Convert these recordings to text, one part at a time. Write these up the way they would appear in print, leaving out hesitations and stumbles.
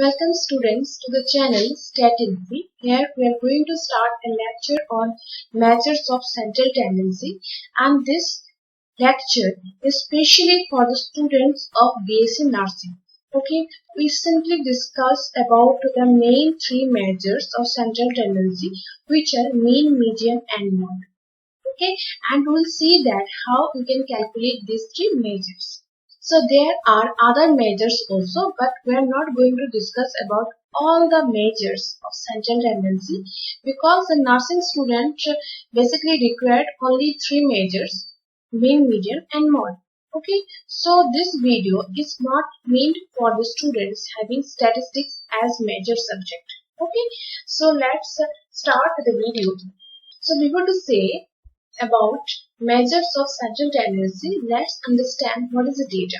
Welcome students to the channel Statinfy. Here we are going to start a lecture on measures of central tendency, and this lecture is specially for the students of B.Sc Nursing. Okay, we simply discuss about the main three measures of central tendency, which are mean, median and mode. Okay, and we'll see that how we can calculate these three measures. So there are other measures also, but we are not going to discuss about all the measures of central tendency because the nursing student basically required only three measures: mean, median and mode. Okay, so this video is not meant for the students having statistics as major subject. Okay, so let's start the video. So before to say about measures of central tendency, let's understand what is the data.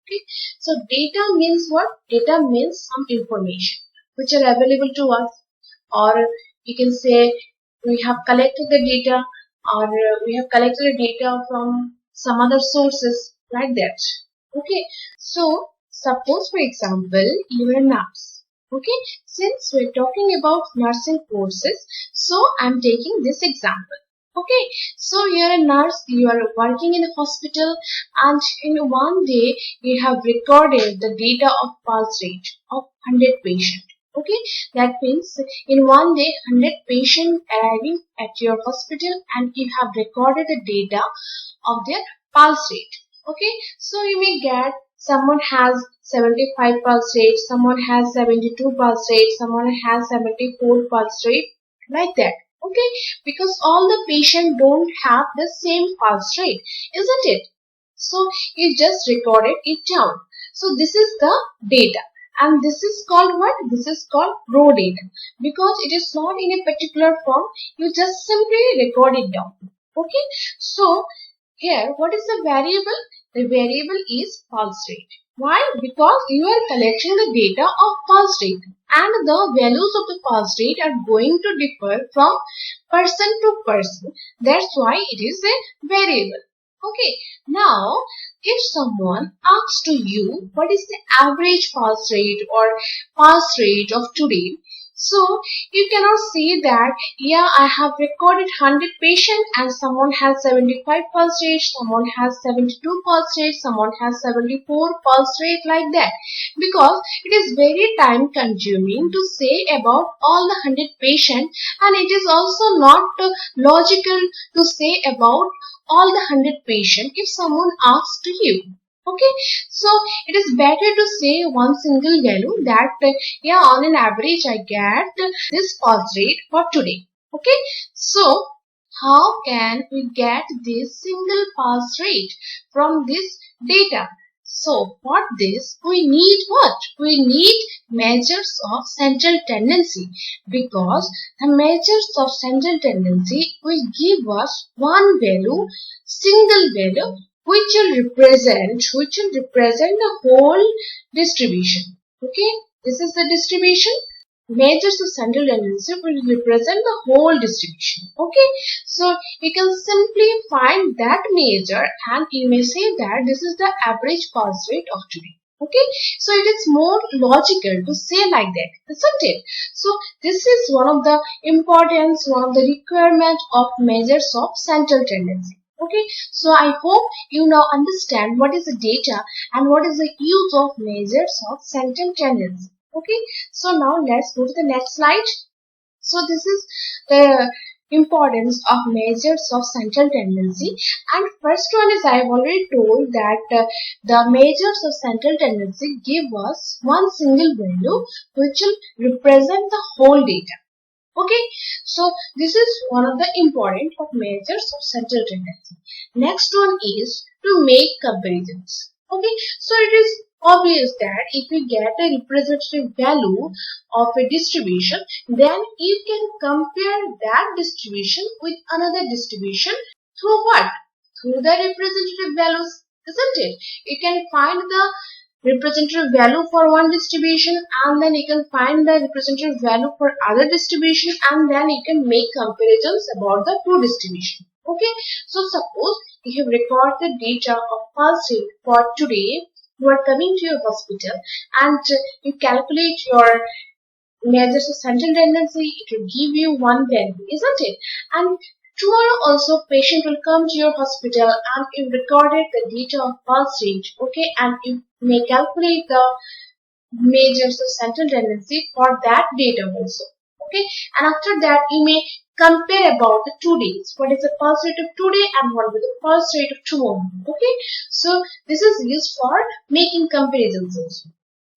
Okay, so data means what? Data means some information which are available to us, or you can say we have collected the data, or we have collected the data from some other sources, like that. Okay, so suppose for example you are a nurse. Okay, since we're talking about nursing courses, so I'm taking this example. Okay, so you're a nurse, you are working in a hospital, and in one day you have recorded the data of pulse rate of 100 patients. Okay, that means in one day 100 patients arriving at your hospital and you have recorded the data of their pulse rate. Okay, so you may get someone has 75 pulse rate, someone has 72 pulse rate, someone has 74 pulse rate, like that. Okay, because all the patients don't have the same pulse rate, isn't it? So you just recorded it down. So this is the data, and this is called what? This is called raw data, because it is not in a particular form. You just simply record it down. Okay, so here what is the variable? The variable is pulse rate. Why? Because you are collecting the data of pulse rate, and the values of the pulse rate are going to differ from person to person. That's why it is a variable. Okay, now if someone asks to you what is the average pulse rate or pulse rate of today, so you cannot say that, yeah, I have recorded 100 patients and someone has 75 pulse rate, someone has 72 pulse rate, someone has 74 pulse rate, like that. Because it is very time consuming to say about all the 100 patients, and it is also not logical to say about all the 100 patients if someone asks to you. Okay, so it is better to say one single value that yeah, on an average I get this pulse rate for today. Okay, so how can we get this single pulse rate from this data? So for this we need what? We need measures of central tendency, because the measures of central tendency will give us one value, single value, which will represent the whole distribution. Okay, this is the distribution. Measures of central tendency will represent the whole distribution. Okay, so you can simply find that measure and you may say that this is the average pulse rate of today. Okay, so it is more logical to say like that, isn't it? So this is one of the importance, one of the requirements of measures of central tendency. Okay, so I hope you now understand what is the data and what is the use of measures of central tendency. Okay, so now let's go to the next slide. So this is the importance of measures of central tendency, and first one is I have already told that the measures of central tendency give us one single value which will represent the whole data. Okay, so this is one of the important of measures of central tendency. Next one is to make comparisons. Okay, so it is obvious that if we get a representative value of a distribution, then you can compare that distribution with another distribution through what? Through the representative values, isn't it? You can find the representative value for one distribution, and then you can find the representative value for other distribution, and then you can make comparisons about the two distribution. Okay, so suppose you have recorded the data of pulse rate for today you are coming to your hospital and you calculate your measures of central tendency, it will give you one value, isn't it? And tomorrow also patient will come to your hospital and you recorded the data of pulse rate, okay, and you may calculate the measures of central tendency for that data also, okay, and after that you may compare about the 2 days, what is the pulse rate of today and what is the pulse rate of tomorrow, okay. So this is used for making comparisons also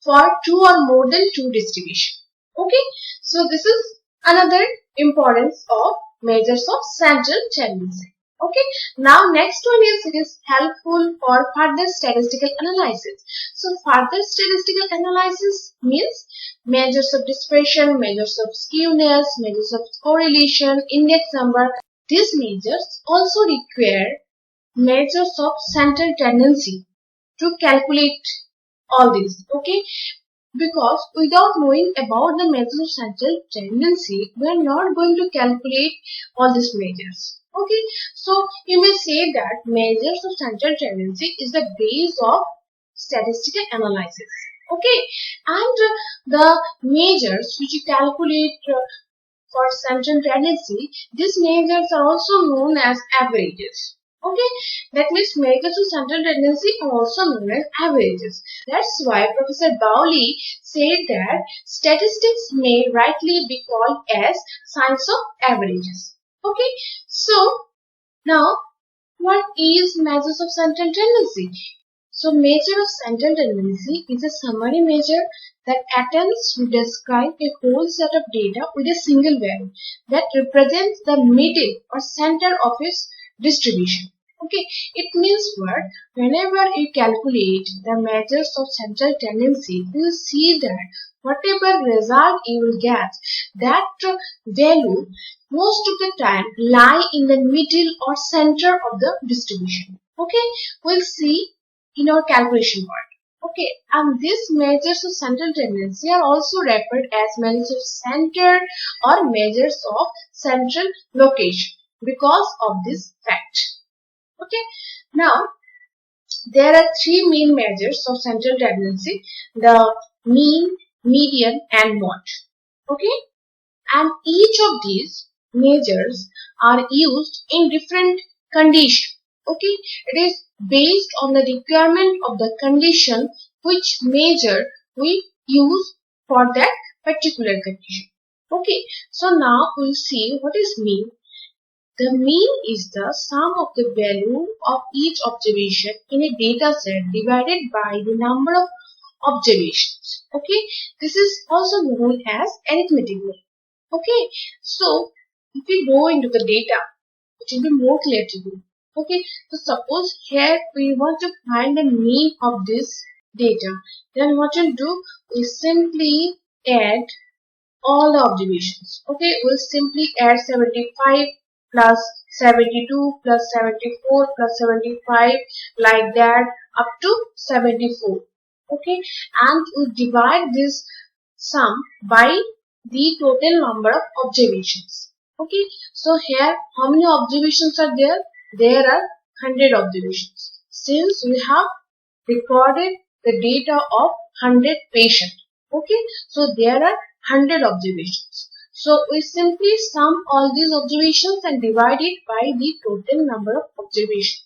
for two or more than two distribution, okay. So this is another importance of measures of central tendency. Okay, now next one is it is helpful for further statistical analysis. So further statistical analysis means measures of dispersion, measures of skewness, measures of correlation, index number. These measures also require measures of central tendency to calculate all these. Okay, because without knowing about the measures of central tendency, we are not going to calculate all these measures. Okay, so you may say that measures of central tendency is the base of statistical analysis. Okay, and the measures which you calculate for central tendency, these measures are also known as averages. Okay, that means measures of central tendency are also known as averages. That's why Professor Bowley said that statistics may rightly be called as science of averages. Okay, so now what is measures of central tendency? So measure of central tendency is a summary measure that attempts to describe a whole set of data with a single value that represents the middle or center of its distribution. Okay, it means what? Whenever you calculate the measures of central tendency, you will see that whatever result you will get, that value most of the time lie in the middle or center of the distribution. Okay, we'll see in our calculation part. Okay, and these measures of central tendency are also referred as measures of center or measures of central location because of this fact. Okay, now there are three main measures of central tendency: the mean, median, and mode. Okay, and each of these measures are used in different conditions. Okay, it is based on the requirement of the condition which measure we use for that particular condition. Okay, so now we'll see what is mean. The mean is the sum of the value of each observation in a data set divided by the number of observations. Okay, this is also known as arithmetic mean. Okay, so if we go into the data, it will be more clear to you. Okay, so suppose here we want to find the mean of this data, then what you'll do is simply add all the observations. Okay, we'll simply add 75 plus 72 plus 74 plus 75 like that up to 74. Okay, and we'll divide this sum by the total number of observations. Okay, so here how many observations are there? There are 100 observations. Since we have recorded the data of 100 patients. Okay, so there are 100 observations. So we simply sum all these observations and divide it by the total number of observations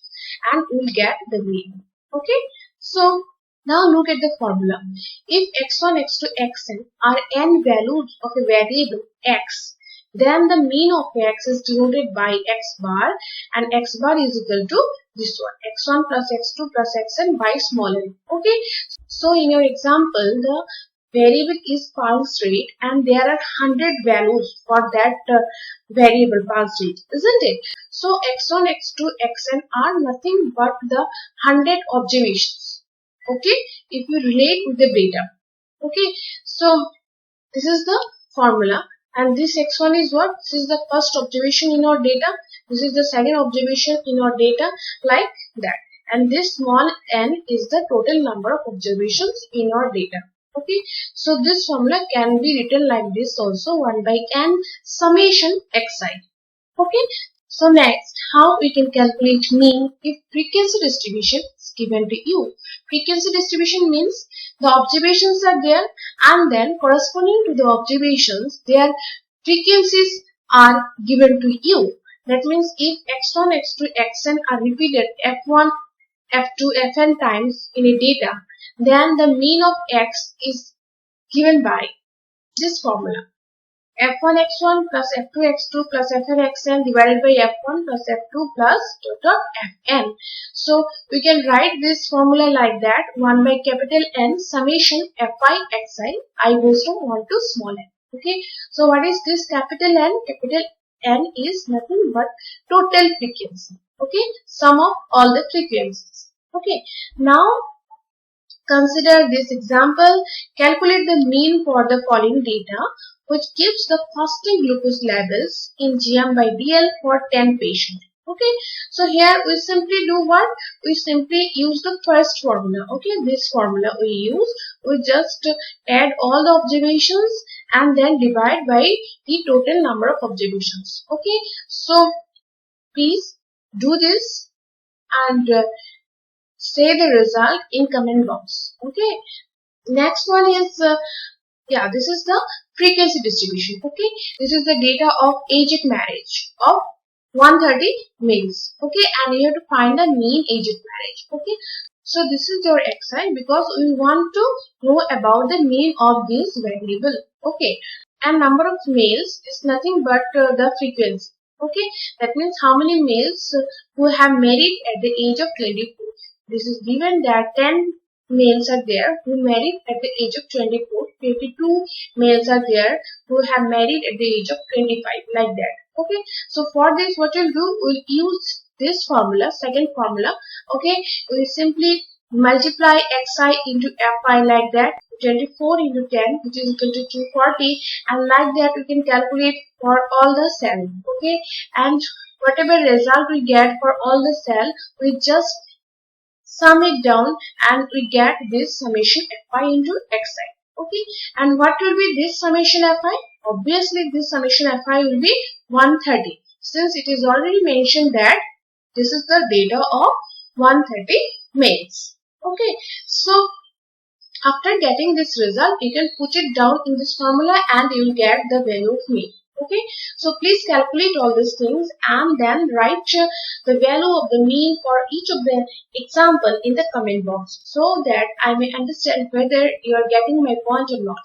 and we will get the mean. Okay, so now look at the formula. If x1, x2, xn are n values of a variable x, then the mean of x is denoted by x bar and x bar is equal to this one, x1 plus x2 plus xn by small n. Okay, so in your example, the variable is pulse rate and there are 100 values for that variable pulse rate, isn't it? So x1, x2, xn are nothing but the 100 observations. Okay, if you relate with the data. Okay, so this is the formula and this x1 is what? This is the first observation in our data. This is the second observation in our data, like that. And this small n is the total number of observations in our data. Okay, so this formula can be written like this also, 1 by n summation xi. Okay, So next, how we can calculate mean if frequency distribution is given to you. Frequency distribution means the observations are there and then corresponding to the observations, their frequencies are given to you. That means if x1, x2, xn are repeated f1, f2, fn times in a data, then the mean of x is given by this formula. f1 x1 plus f2 x2 plus fn xn divided by f1 plus f2 plus dot fn. So we can write this formula like that: 1 by capital N summation fi xi I goes from 1 to small n. Okay. So what is this capital N? Capital N is nothing but total frequency. Okay. Sum of all the frequencies. Okay. Now consider this example. Calculate the mean for the following data, which gives the fasting glucose levels in gm by dl for 10 patients. Okay, so here we simply do what? We simply use the first formula. Okay, this formula we use. We just add all the observations and then divide by the total number of observations. Okay, so please do this and say the result in comment box. Okay, next one is this is the frequency distribution. Okay, this is the data of age at marriage of 130 males. Okay, and you have to find the mean age at marriage. Okay, so this is your xi because we want to know about the mean of this variable. Okay, and number of males is nothing but the frequency. Okay, that means how many males who have married at the age of 24. This is given that 10 males are there who married at the age of 24, 22 males are there who have married at the age of 25, like that. Okay, so for this what we'll do, we'll use this formula, second formula. Okay, we'll simply multiply xi into fi like that, 24 into 10 which is equal to 240, and like that we can calculate for all the cells. Okay, and whatever result we get for all the cell, we just sum it down and we get this summation fi into xi. Okay, and what will be this summation fi? Obviously this summation fi will be 130, since it is already mentioned that this is the data of 130 males. Okay, so after getting this result, you can put it down in this formula and you will get the value of mean. Okay, so please calculate all these things and then write the value of the mean for each of the example in the comment box, so that I may understand whether you are getting my point or not.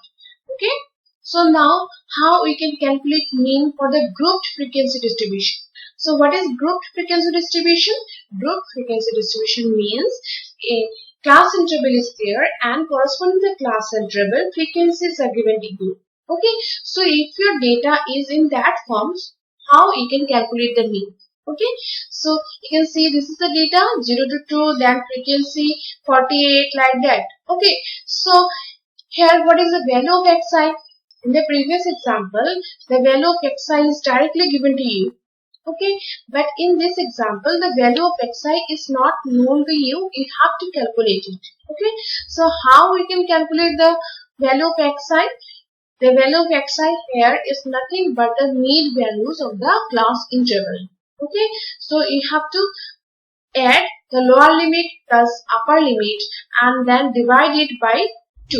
Okay, so now how we can calculate mean for the grouped frequency distribution. So what is grouped frequency distribution? Grouped frequency distribution means a class interval is there and corresponding to the class interval frequencies are given to you. Okay, so if your data is in that forms, how you can calculate the mean? Okay, so you can see this is the data 0 to 2, then frequency 48, like that. Okay, so here what is the value of xi? In the previous example, the value of xi is directly given to you. Okay, but in this example, the value of xi is not known to you. You have to calculate it. Okay, so how we can calculate the value of xi? The value of xi here is nothing but the mean values of the class interval. Okay, so you have to add the lower limit plus upper limit and then divide it by 2.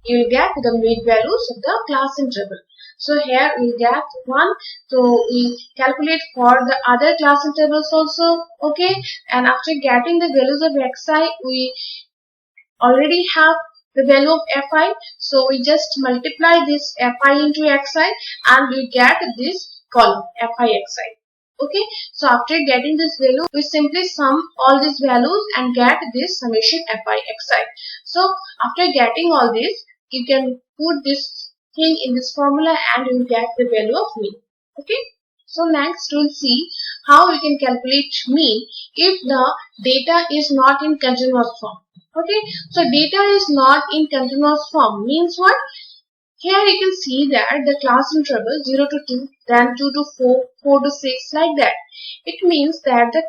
You will get the mean values of the class interval. So here we get 1. So we calculate for the other class intervals also. Okay, and after getting the values of xi, we already have the value of fi, so we just multiply this fi into xi and we get this column fi xi. Okay, so after getting this value, we simply sum all these values and get this summation fi xi. So after getting all this, you can put this thing in this formula and you will get the value of mean. Okay, so next we'll see how we can calculate mean if the data is not in continuous form. Okay, so data is not in continuous form means what? Here you can see that the class interval 0 to 2, then 2 to 4, 4 to 6, like that. It means that the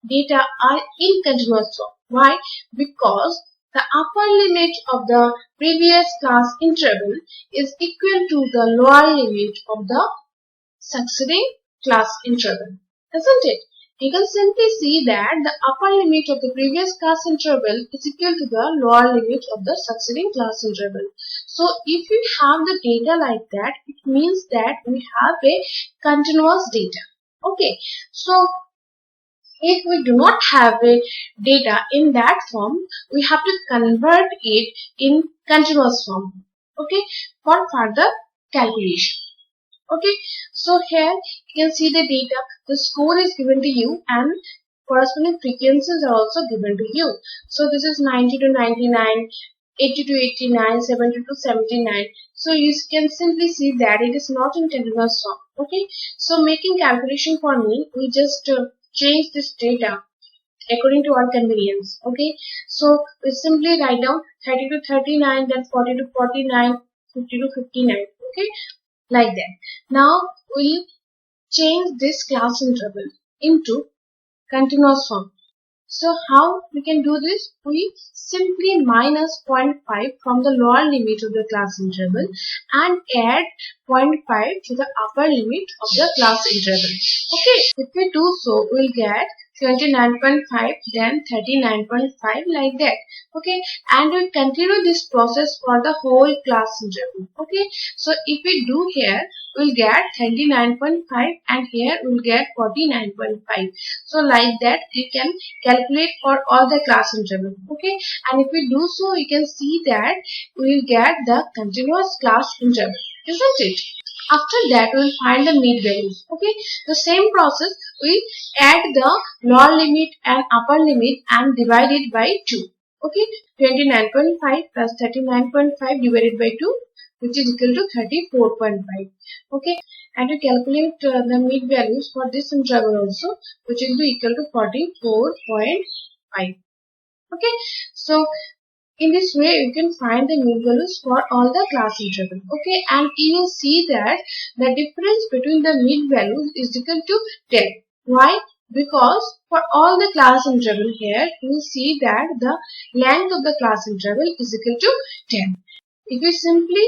data are in continuous form. Why? Because the upper limit of the previous class interval is equal to the lower limit of the succeeding class interval, isn't it? You can simply see that the upper limit of the previous class interval is equal to the lower limit of the succeeding class interval. So if we have the data like that, it means that we have a continuous data. Okay, so if we do not have a data in that form, we have to convert it in continuous form. Okay, for further calculation. Okay, so here you can see the data. The score is given to you and corresponding frequencies are also given to you. So this is 90 to 99, 80 to 89, 70 to 79. So you can simply see that it is not in continuous form. Okay, so making calculation for me, we just change this data according to our convenience. Okay, so we simply write down 30 to 39, then 40 to 49, 50 to 59. Okay, like that. Now we'll change this class interval into continuous form. So how we can do this? We simply minus 0.5 from the lower limit of the class interval and add 0.5 to the upper limit of the class interval. Okay, if we do so, we'll get 29.5, then 39.5, like that. Okay, and we'll continue this process for the whole class interval. Okay, so if we do here, we'll get 39.5 and here we'll get 49.5. So like that we can calculate for all the class interval. Okay, and if we do so, you can see that we will get the continuous class interval, isn't it? After that, we will find the mid values. Okay, the same process, we add the lower limit and upper limit and divide it by 2. Okay, 29.5 plus 39.5 divided by 2, which is equal to 34.5. Okay, and to calculate the mid values for this interval also, which will be equal to 44.5. Okay, so in this way you can find the mid values for all the class interval. Okay, and you will see that the difference between the mid values is equal to 10. Why? Because for all the class interval here, you will see that the length of the class interval is equal to 10. If you simply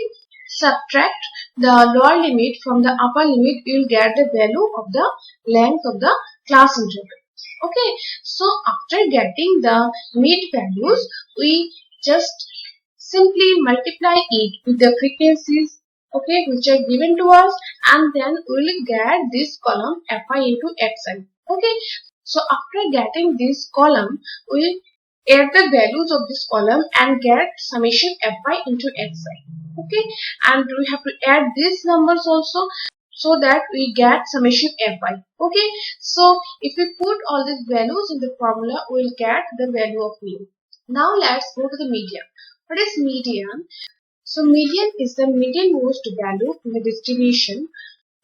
subtract the lower limit from the upper limit, you will get the value of the length of the class interval. Okay, so after getting the mid values, we just simply multiply it with the frequencies, okay, which are given to us, and then we will get this column Fi into Xi. Okay, so after getting this column, we add the values of this column and get summation Fi into Xi. Okay, and we have to add these numbers also so that we get summation Fi. Okay, so if we put all these values in the formula, we will get the value of mean. Now let's go to the median. What is median? So median is the medianmost value in the distribution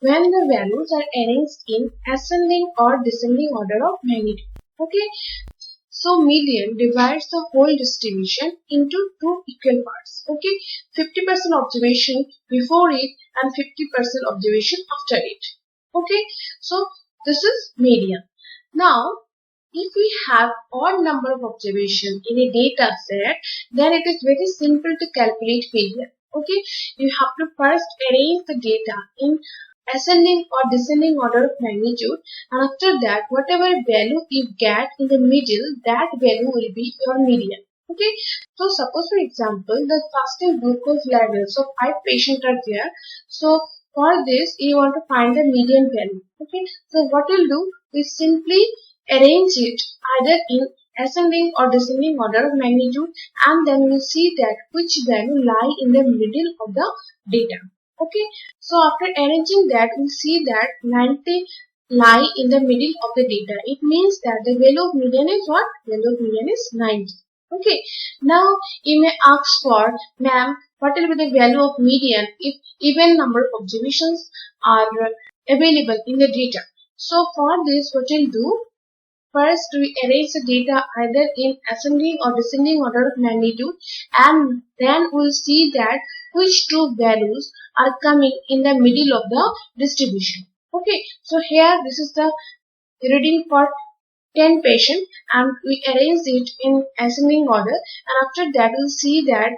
when the values are arranged in ascending or descending order of magnitude. Okay, so median divides the whole distribution into two equal parts. Okay, 50% observation before it and 50% observation after it. Okay, so this is median. Now, if we have odd number of observation in a data set, then it is very simple to calculate median. Okay, you have to first arrange the data in ascending or descending order of magnitude, and after that whatever value you get in the middle, that value will be your median. Okay, so suppose for example the fasting glucose levels of 5 patients are there. So for this you want to find the median value. Okay, so what we'll do, we simply arrange it either in ascending or descending order of magnitude, and then we'll see that which value lie in the middle of the data. Okay, so after arranging that, we see that 90 lie in the middle of the data. It means that the value of median is what? Value of median is 90. Okay, now you may ask for, ma'am, what will be the value of median if even number of observations are available in the data? So for this, what we'll do, first we arrange the data either in ascending or descending order of magnitude, and then we'll see that which two values are coming in the middle of the distribution. Okay, so here this is the reading for 10 patients and we arrange it in ascending order, and after that we'll see that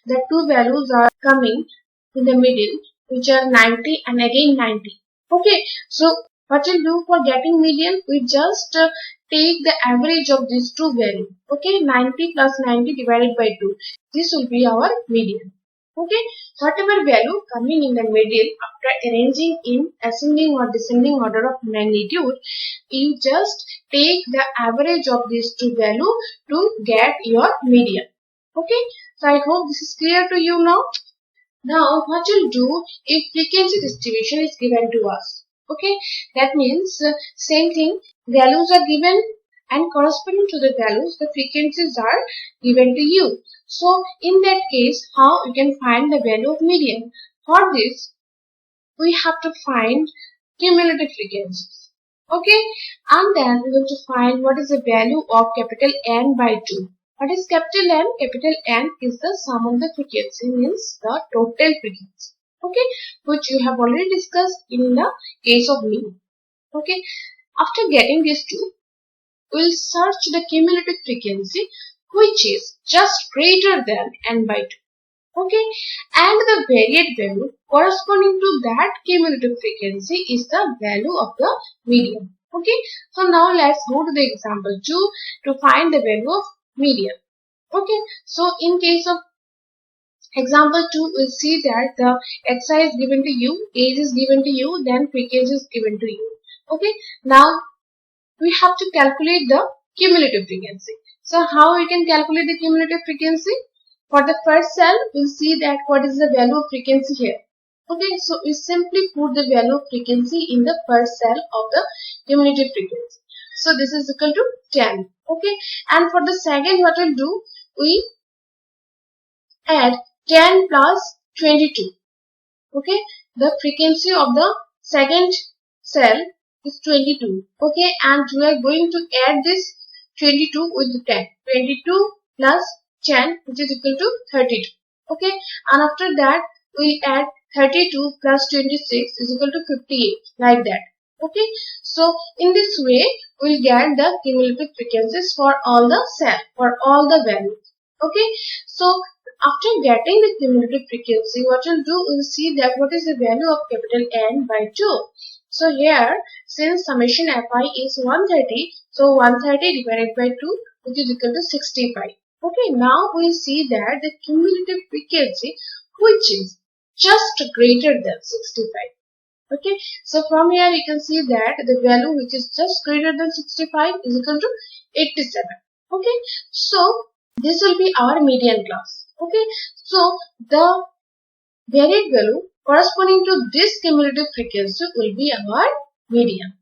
the two values are coming in the middle, which are 90 and again 90. Okay, so what we'll do for getting median, we just take the average of these two values. Okay, 90 plus 90 divided by 2. This will be our median. Okay, whatever value coming in the middle after arranging in ascending or descending order of magnitude, you just take the average of these two values to get your median. Okay, so I hope this is clear to you now. Now, what you'll do if frequency distribution is given to us? Okay, that means same thing, values are given and corresponding to the values, the frequencies are given to you. So, in that case, how you can find the value of median? For this, we have to find cumulative frequencies. Okay, and then we will to find what is the value of capital N by 2. What is capital N? Capital N is the sum of the frequency, means the total frequency. Okay, which you have already discussed in the case of mean. Okay, after getting these two, we will search the cumulative frequency which is just greater than N by 2. Okay, and the variate value corresponding to that cumulative frequency is the value of the median. Okay, so now let's go to the example 2 to find the value of median. Okay, so in case of example 2, we'll see that the xi is given to you, age is given to you, then frequency is given to you. Okay, now we have to calculate the cumulative frequency. So how we can calculate the cumulative frequency? For the first cell, we'll see that what is the value of frequency here. Okay, so we simply put the value of frequency in the first cell of the cumulative frequency. So this is equal to 10. Okay, and for the second, what we'll do, we add 10 plus 22. Okay, the frequency of the second cell is 22. Okay, and we are going to add this 22 with the 10. 22 plus 10, which is equal to 32. Okay, and after that we add 32 plus 26 is equal to 58, like that. Okay, so in this way we'll get the cumulative frequencies for all the cells, for all the values. Okay, so after getting the cumulative frequency, what we'll do, we'll see that what is the value of capital N by 2. So here, since summation Fi is 130, so 130 divided by 2, which is equal to 65. Okay, now we see that the cumulative frequency which is just greater than 65. Okay, so from here you can see that the value which is just greater than 65 is equal to 87. Okay, so this will be our median class. Okay, so the varied value corresponding to this cumulative frequency will be our median.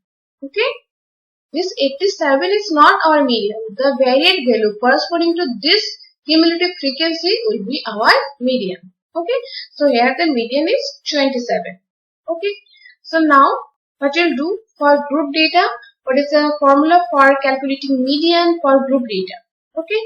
Okay, this 87 is not our median. The varied value corresponding to this cumulative frequency will be our median. Okay, so here the median is 27. Okay, so now what we'll do for group data, what is the formula for calculating median for group data? Okay,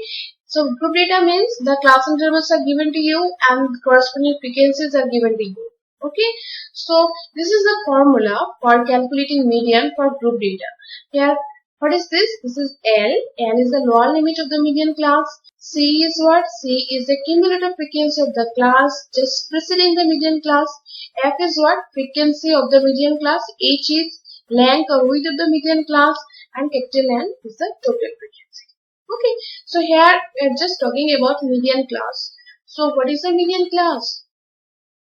so group data means the class intervals are given to you and corresponding frequencies are given to you. Okay, so this is the formula for calculating median for group data. Here, what is this? This is L. L is the lower limit of the median class. C is what? C is the cumulative frequency of the class just preceding the median class. F is what? Frequency of the median class. H is length or width of the median class, and capital N is the total frequency. Okay, so here we are just talking about median class. So what is the median class?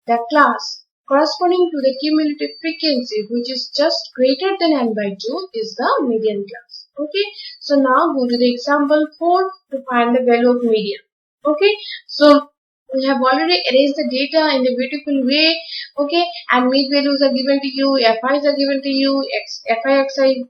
The class corresponding to the cumulative frequency which is just greater than N by 2 is the median class. Okay, so now go to the example 4 to find the value of median. Okay, so we have already arranged the data in a beautiful way. Okay, and mid values are given to you, FIs are given to you, FI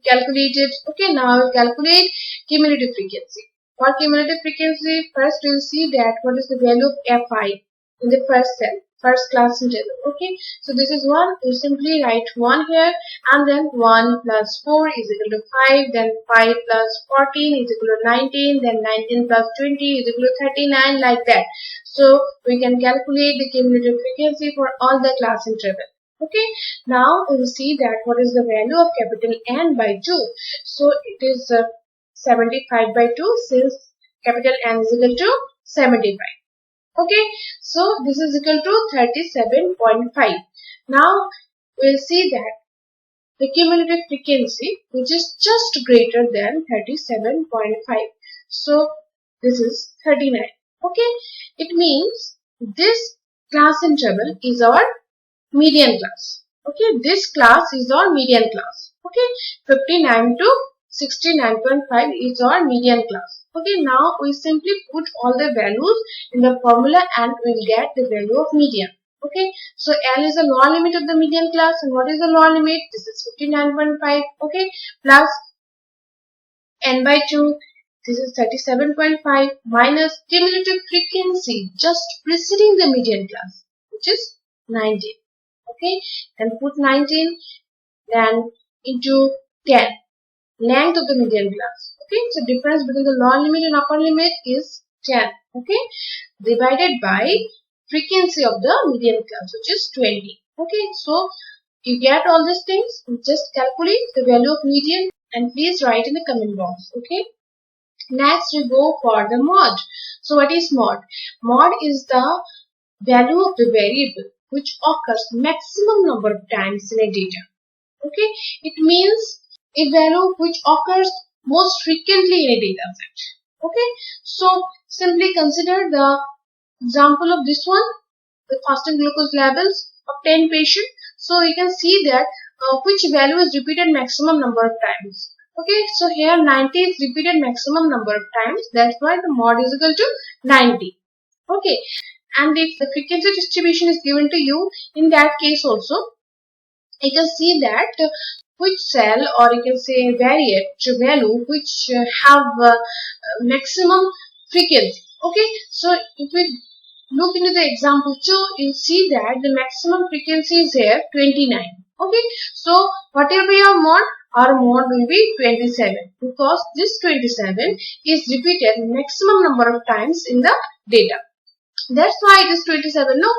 calculated. Okay, now I will calculate cumulative frequency. For cumulative frequency, first we will see that what is the value of FI in the first cell, first class interval. Okay, so this is 1. You simply write 1 here, and then 1 plus 4 is equal to 5, then 5 plus 14 is equal to 19, then 19 plus 20 is equal to 39, like that. So we can calculate the cumulative frequency for all the class interval. Okay, now we will see that what is the value of capital N by 2. So it is 75 by 2, since capital N is equal to 75. Okay, so this is equal to 37.5. Now we'll see that the cumulative frequency which is just greater than 37.5. So this is 39. Okay, it means this class interval is our median class. Okay, this class is our median class. Okay, 59 to 69.5 is our median class. Okay, now we simply put all the values in the formula and we'll get the value of median. Okay, so L is the lower limit of the median class, and what is the lower limit? This is 59.5. Okay, plus n by 2. This is 37.5 minus cumulative frequency just preceding the median class, which is 19. Okay, then put 19, then into 10, length of the median class. Okay, so difference between the lower limit and upper limit is 10. Okay, divided by frequency of the median class, which is 20. Okay, so you get all these things, just calculate the value of median and please write in the comment box. Okay, next we go for the mod. So what is mod? Mod is the value of the variable which occurs maximum number of times in a data. Okay, it means a value which occurs most frequently in a data set. Okay, so simply consider the example of this one, the fasting glucose levels of 10 patients. So you can see that which value is repeated maximum number of times. Okay, so here 90 is repeated maximum number of times. That's why the mod is equal to 90. Okay, and if the frequency distribution is given to you, in that case also, you can see that which cell, or you can say variate value which have maximum frequency. Okay, so if we look into the example 2, you see that the maximum frequency is here 29. Okay, so what will be your mod? Our mod will be 27 because this 27 is repeated maximum number of times in the data. That's why it is 27. No,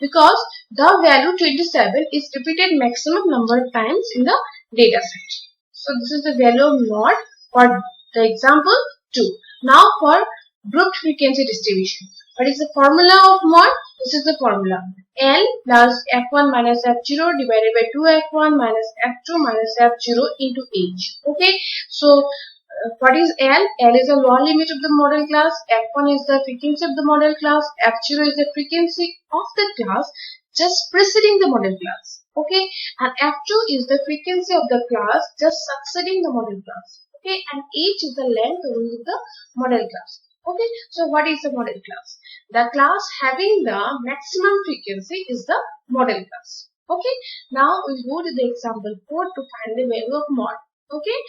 because the value 27 is repeated maximum number of times in the data set. So this is the value of mod for the example 2. Now for grouped frequency distribution. What is the formula of mod? This is the formula. L plus F1 minus F0 divided by 2F1 minus F2 minus F0 into H. Okay, so what is L? L is the lower limit of the model class. F1 is the frequency of the model class. F0 is the frequency of the class just preceding the model class. Okay, and F2 is the frequency of the class just succeeding the model class. Okay, and H is the length of the model class. Okay, so what is the model class? The class having the maximum frequency is the model class. Okay, now we go to the example 4 to find the value of mod. Okay,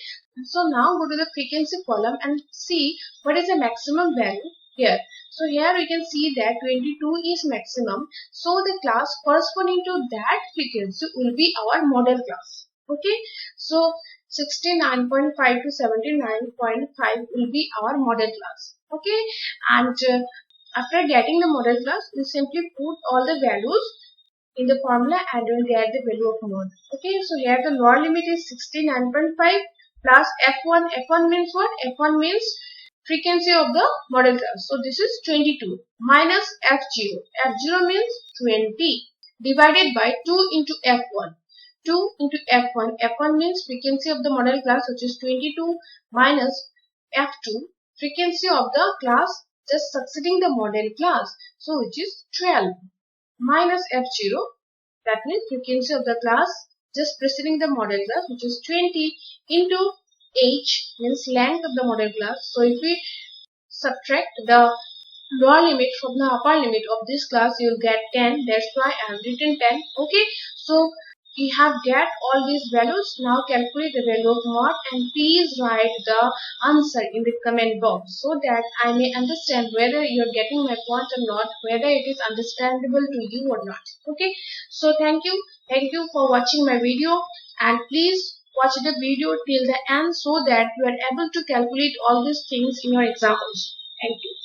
so now go to the frequency column and see what is the maximum value here. So here we can see that 22 is maximum. So the class corresponding to that frequency will be our model class. Okay, so 69.5 to 79.5 will be our model class. Okay, and after getting the model class, we simply put all the values in the formula and we will get the value of mod. Okay, so here the lower limit is 69.5 plus F1. F1 means what? F1 means frequency of the model class. So this is 22 minus F0. F0 means 20 divided by 2 into F1. 2 into F1. F1 means frequency of the model class, which is 22 minus F2, frequency of the class just succeeding the model class, so which is 12 minus F0, that means frequency of the class just preceding the model class, which is 20 into H means length of the model class. So if we subtract the lower limit from the upper limit of this class, you will get 10. That's why I have written 10. Okay, so you have get all these values. Now calculate the value of mod and please write the answer in the comment box so that I may understand whether you are getting my point or not, whether it is understandable to you or not. Okay, so thank you for watching my video, and please watch the video till the end so that you are able to calculate all these things in your examples. Thank you.